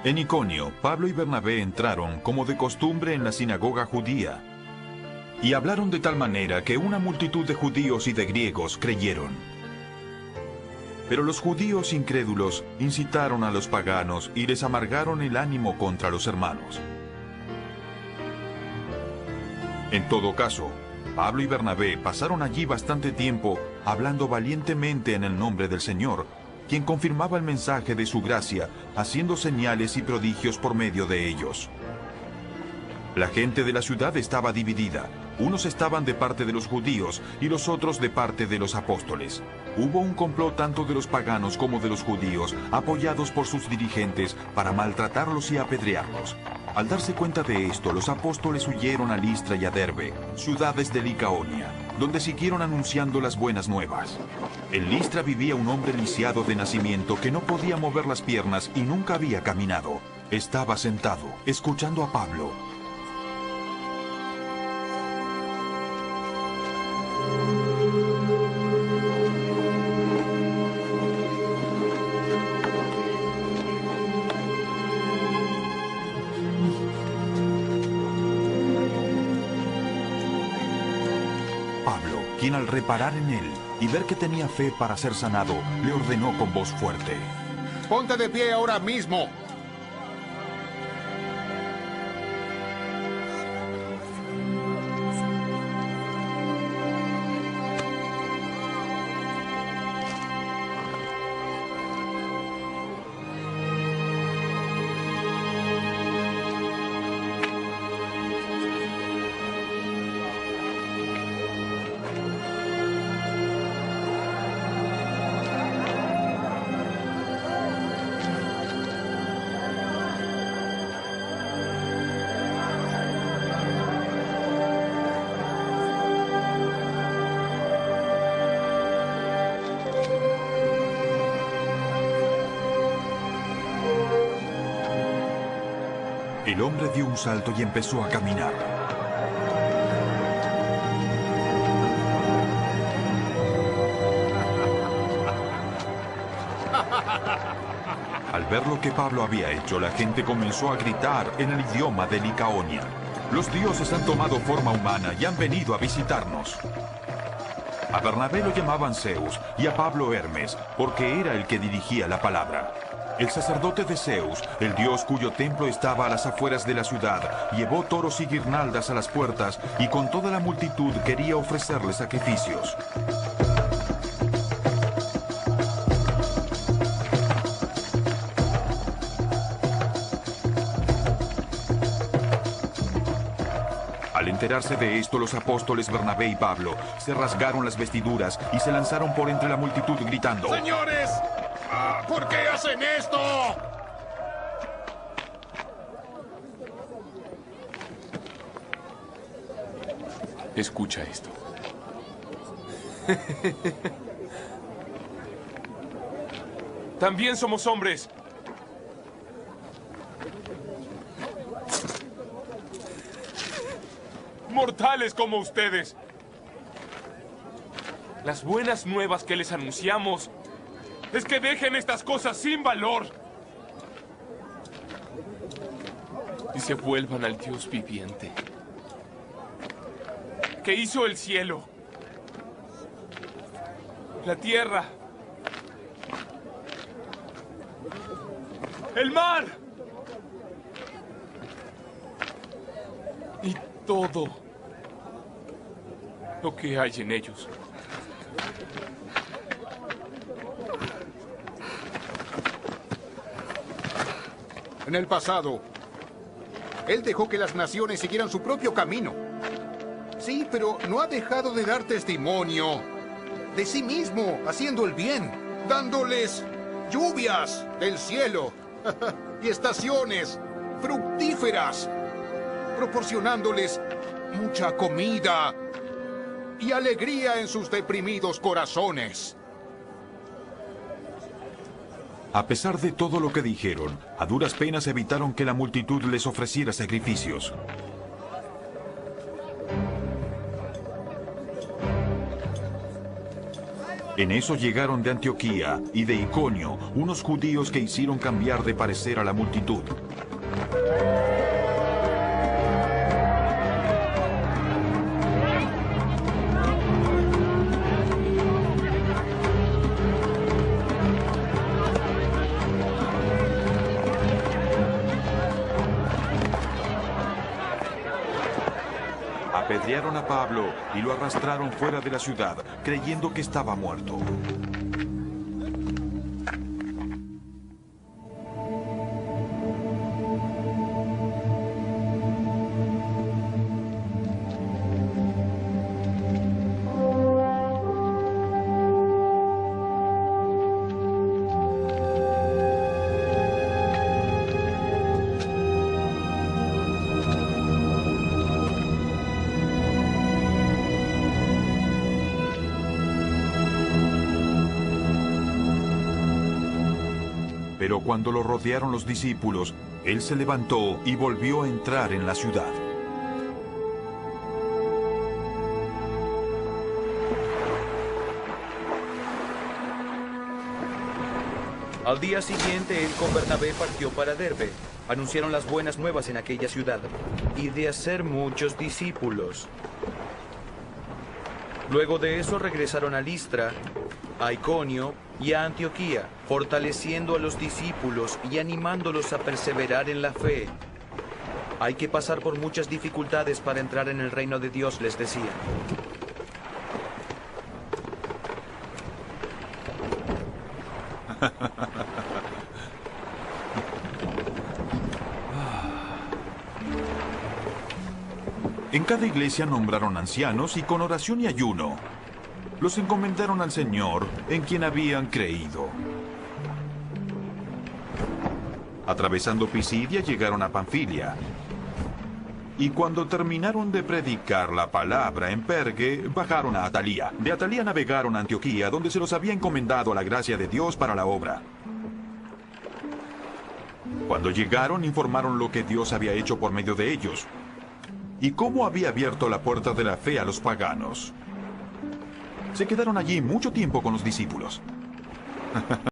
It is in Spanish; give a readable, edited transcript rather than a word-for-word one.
En Iconio, Pablo y Bernabé entraron, como de costumbre, en la sinagoga judía, y hablaron de tal manera que una multitud de judíos y de griegos creyeron. Pero los judíos incrédulos incitaron a los paganos y les amargaron el ánimo contra los hermanos. En todo caso, Pablo y Bernabé pasaron allí bastante tiempo hablando valientemente en el nombre del Señor, quien confirmaba el mensaje de su gracia, haciendo señales y prodigios por medio de ellos. La gente de la ciudad estaba dividida. Unos estaban de parte de los judíos y los otros de parte de los apóstoles. Hubo un complot tanto de los paganos como de los judíos, apoyados por sus dirigentes, para maltratarlos y apedrearlos. Al darse cuenta de esto, los apóstoles huyeron a Listra y a Derbe, ciudades de Licaonia, donde siguieron anunciando las buenas nuevas. En Listra vivía un hombre lisiado de nacimiento que no podía mover las piernas y nunca había caminado. Estaba sentado, escuchando a Pablo. Quien al reparar en él y ver que tenía fe para ser sanado, le ordenó con voz fuerte: ¡Ponte de pie ahora mismo! El hombre dio un salto y empezó a caminar. Al ver lo que Pablo había hecho, la gente comenzó a gritar en el idioma de Licaonia: «Los dioses han tomado forma humana y han venido a visitarnos». A Bernabé lo llamaban Zeus y a Pablo Hermes, porque era el que dirigía la palabra. El sacerdote de Zeus, el dios cuyo templo estaba a las afueras de la ciudad, llevó toros y guirnaldas a las puertas y con toda la multitud quería ofrecerle sacrificios. Al enterarse de esto, los apóstoles Bernabé y Pablo se rasgaron las vestiduras y se lanzaron por entre la multitud gritando: ¡Señores! ¿Por qué hacen esto? Escucha esto. También somos hombres. Mortales como ustedes. Las buenas nuevas que les anunciamos es que dejen estas cosas sin valor y se vuelvan al Dios viviente, que hizo el cielo, la tierra, el mar y todo lo que hay en ellos. En el pasado, Él dejó que las naciones siguieran su propio camino. Sí, pero no ha dejado de dar testimonio de sí mismo, haciendo el bien, dándoles lluvias del cielo y estaciones fructíferas, proporcionándoles mucha comida y alegría en sus deprimidos corazones. A pesar de todo lo que dijeron, a duras penas evitaron que la multitud les ofreciera sacrificios. En eso llegaron de Antioquía y de Iconio unos judíos que hicieron cambiar de parecer a la multitud. Apedrearon a Pablo y lo arrastraron fuera de la ciudad, creyendo que estaba muerto. Pero cuando lo rodearon los discípulos, él se levantó y volvió a entrar en la ciudad. Al día siguiente, él con Bernabé partió para Derbe. Anunciaron las buenas nuevas en aquella ciudad y de hacer muchos discípulos. Luego de eso regresaron a Listra, a Iconio y a Antioquía, fortaleciendo a los discípulos y animándolos a perseverar en la fe. Hay que pasar por muchas dificultades para entrar en el reino de Dios, les decía. En cada iglesia nombraron ancianos y con oración y ayuno los encomendaron al Señor en quien habían creído. Atravesando Pisidia llegaron a Panfilia. Y cuando terminaron de predicar la palabra en Pergue, bajaron a Atalía. De Atalía navegaron a Antioquía, donde se los había encomendado a la gracia de Dios para la obra. Cuando llegaron, informaron lo que Dios había hecho por medio de ellos y cómo había abierto la puerta de la fe a los paganos. Se quedaron allí mucho tiempo con los discípulos.